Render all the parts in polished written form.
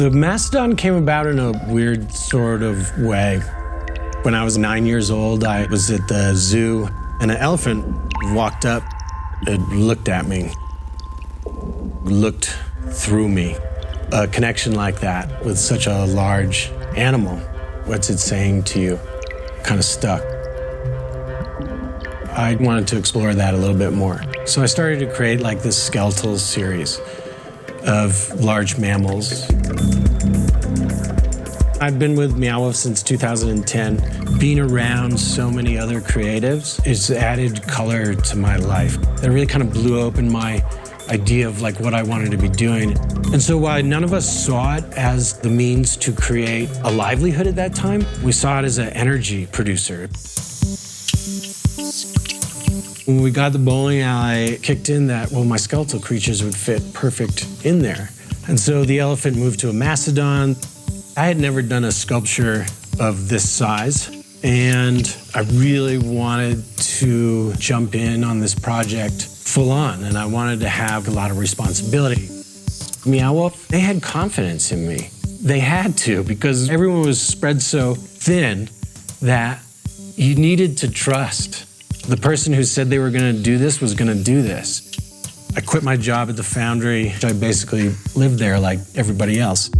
The Mastodon came about in a weird sort of way. When I was 9 years old, I was at the zoo, and an elephant walked up and looked at me, looked through me. A connection like that with such a large animal, what's it saying to you? Kind of stuck. I wanted to explore that a little bit more. So I started to create like this skeletal series of large mammals. I've been with Meow Wolf since 2010. Being around so many other creatives, it's added color to my life. That really kind of blew open my idea of like what I wanted to be doing. And so while none of us saw it as the means to create a livelihood at that time, we saw it as an energy producer. When we got the bowling alley, kicked in that, well, my skeletal creatures would fit perfect in there. And so the elephant moved to a Mastodon. I had never done a sculpture of this size, and I really wanted to jump in on this project full on, and I wanted to have a lot of responsibility. Meow Wolf, they had confidence in me. They had to, because everyone was spread so thin that you needed to trust. The person who said they were gonna do this was gonna do this. I quit my job at the foundry. I basically lived there like everybody else.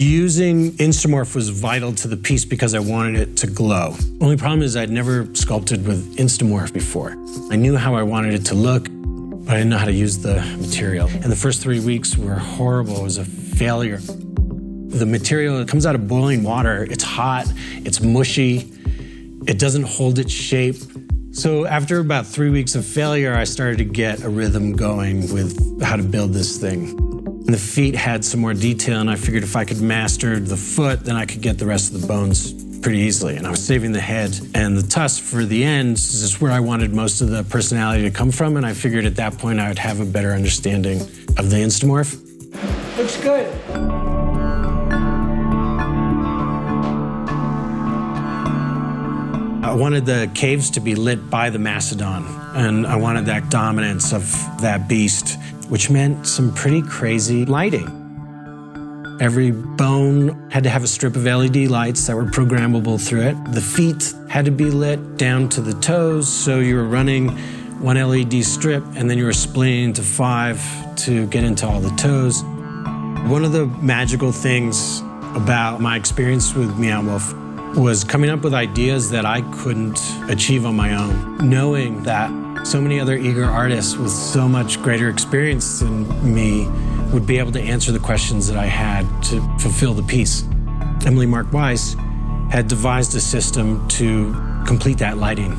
Using Instamorph was vital to the piece because I wanted it to glow. Only problem is I'd never sculpted with Instamorph before. I knew how I wanted it to look, but I didn't know how to use the material. And the first 3 weeks were horrible. It was a failure. The material, it comes out of boiling water. It's hot, it's mushy, it doesn't hold its shape. So after about 3 weeks of failure, I started to get a rhythm going with how to build this thing. And the feet had some more detail, and I figured if I could master the foot, then I could get the rest of the bones pretty easily. And I was saving the head and the tusk for the ends. This is where I wanted most of the personality to come from, and I figured at that point I would have a better understanding of the Instamorph. Looks good. I wanted the caves to be lit by the Mastodon, and I wanted that dominance of that beast, which meant some pretty crazy lighting. Every bone had to have a strip of LED lights that were programmable through it. The feet had to be lit down to the toes, so you were running one LED strip and then you were splitting into 5 to get into all the toes. One of the magical things about my experience with Meow Wolf was coming up with ideas that I couldn't achieve on my own, knowing that so many other eager artists with so much greater experience than me would be able to answer the questions that I had to fulfill the piece. Emily Markweise had devised a system to complete that lighting.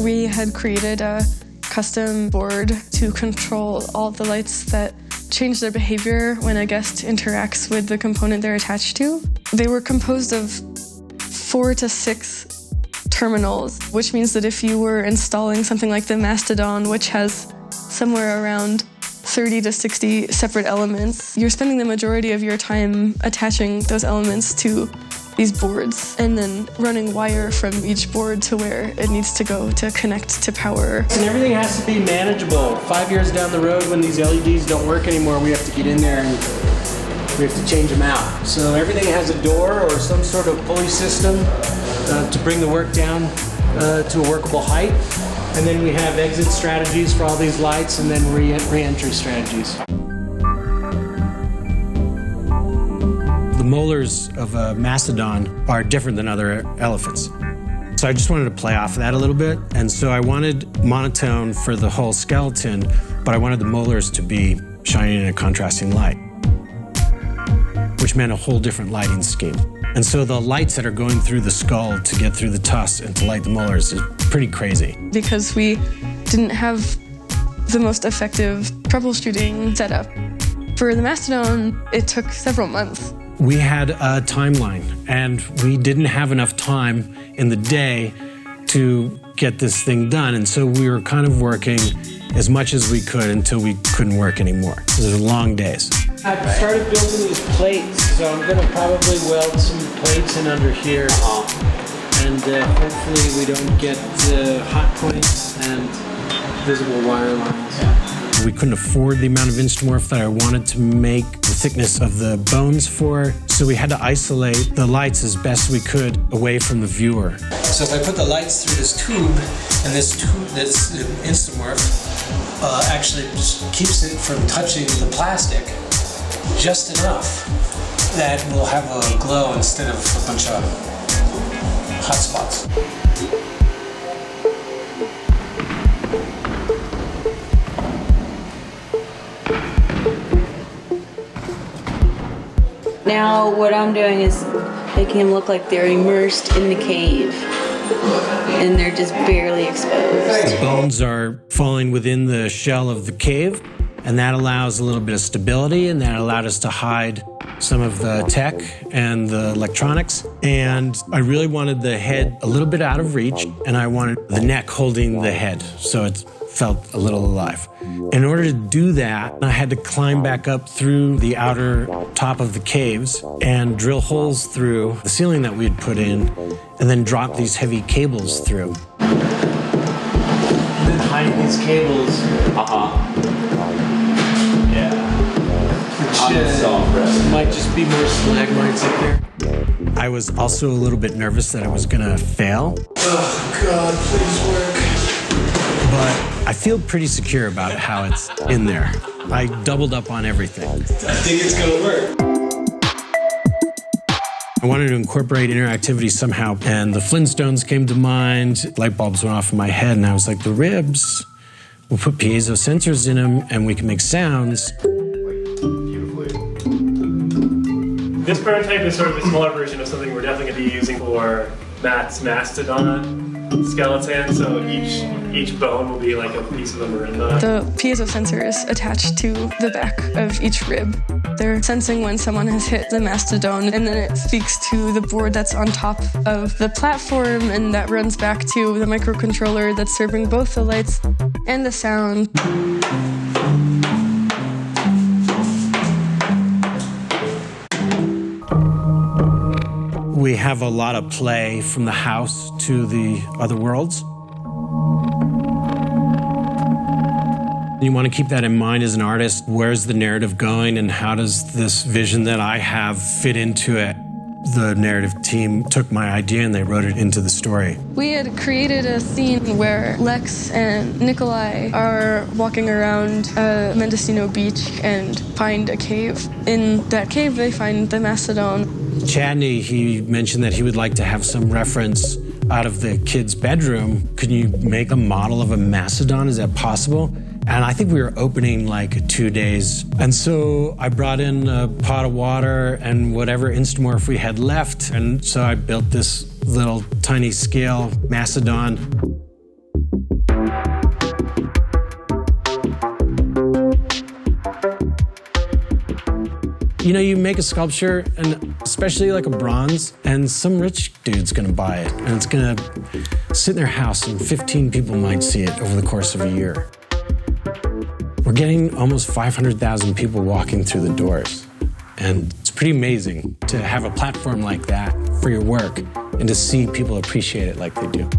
We had created a custom board to control all the lights that change their behavior when a guest interacts with the component they're attached to. They were composed of 4 to 6 terminals, which means that if you were installing something like the Mastodon, which has somewhere around 30 to 60 separate elements, you're spending the majority of your time attaching those elements to these boards and then running wire from each board to where it needs to go to connect to power. And everything has to be manageable. 5 years down the road when these LEDs don't work anymore, we have to get in there and we have to change them out. So everything has a door or some sort of pulley system to bring the work down to a workable height. And then we have exit strategies for all these lights and then re-entry strategies. The molars of a Mastodon are different than other elephants. So I just wanted to play off of that a little bit. And so I wanted monotone for the whole skeleton, but I wanted the molars to be shining in a contrasting light, which meant a whole different lighting scheme. And so the lights that are going through the skull to get through the tusks and to light the molars is pretty crazy. Because we didn't have the most effective troubleshooting setup. For the Mastodon, it took several months. We had a timeline, and we didn't have enough time in the day to get this thing done. And so we were kind of working as much as we could until we couldn't work anymore. Those were long days. I started building these plates, so I'm going to probably weld some plates in under here. And hopefully we don't get hot points and visible wire lines. We couldn't afford the amount of Instamorph that I wanted to make the thickness of the bones for, so we had to isolate the lights as best we could away from the viewer. So if I put the lights through this tube, and this Instamorph actually just keeps it from touching the plastic just enough that we'll have a glow instead of a bunch of hot spots. Now what I'm doing is making them look like they're immersed in the cave and they're just barely exposed. The bones are falling within the shell of the cave, and that allows a little bit of stability, and that allowed us to hide some of the tech and the electronics. And I really wanted the head a little bit out of reach, and I wanted the neck holding the head, so it felt a little alive. In order to do that, I had to climb back up through the outer top of the caves and drill holes through the ceiling that we had put in, and then drop these heavy cables through. And then hiding these cables. Yeah. Which might just be more stalagmites up there. I was also a little bit nervous that it was gonna fail. Oh God, please work. But I feel pretty secure about how it's in there. I doubled up on everything. I think it's gonna work. I wanted to incorporate interactivity somehow, and the Flintstones came to mind. Light bulbs went off in my head, and I was like, the ribs, we'll put piezo sensors in them, and we can make sounds. This prototype is sort of a smaller version of something we're definitely going to be using for Mat's Mastodon skeleton. So each bone will be like a piece of a marimba. The piezo sensor is attached to the back of each rib. They're sensing when someone has hit the Mastodon, and then it speaks to the board that's on top of the platform, and that runs back to the microcontroller that's serving both the lights and the sound. We have a lot of play from the house to the other worlds. You want to keep that in mind as an artist. Where's the narrative going, and how does this vision that I have fit into it? The narrative team took my idea and they wrote it into the story. We had created a scene where Lex and Nikolai are walking around Mendocino Beach and find a cave. In that cave, they find the Mastodon. Chadney, he mentioned that he would like to have some reference out of the kid's bedroom. Could you make a model of a Mastodon? Is that possible? And I think we were opening like 2 days. And so I brought in a pot of water and whatever Instamorph we had left. And so I built this little tiny scale Mastodon. You know, you make a sculpture, and especially like a bronze, and some rich dude's gonna buy it. And it's gonna sit in their house, and 15 people might see it over the course of a year. We're getting almost 500,000 people walking through the doors. And it's pretty amazing to have a platform like that for your work and to see people appreciate it like they do.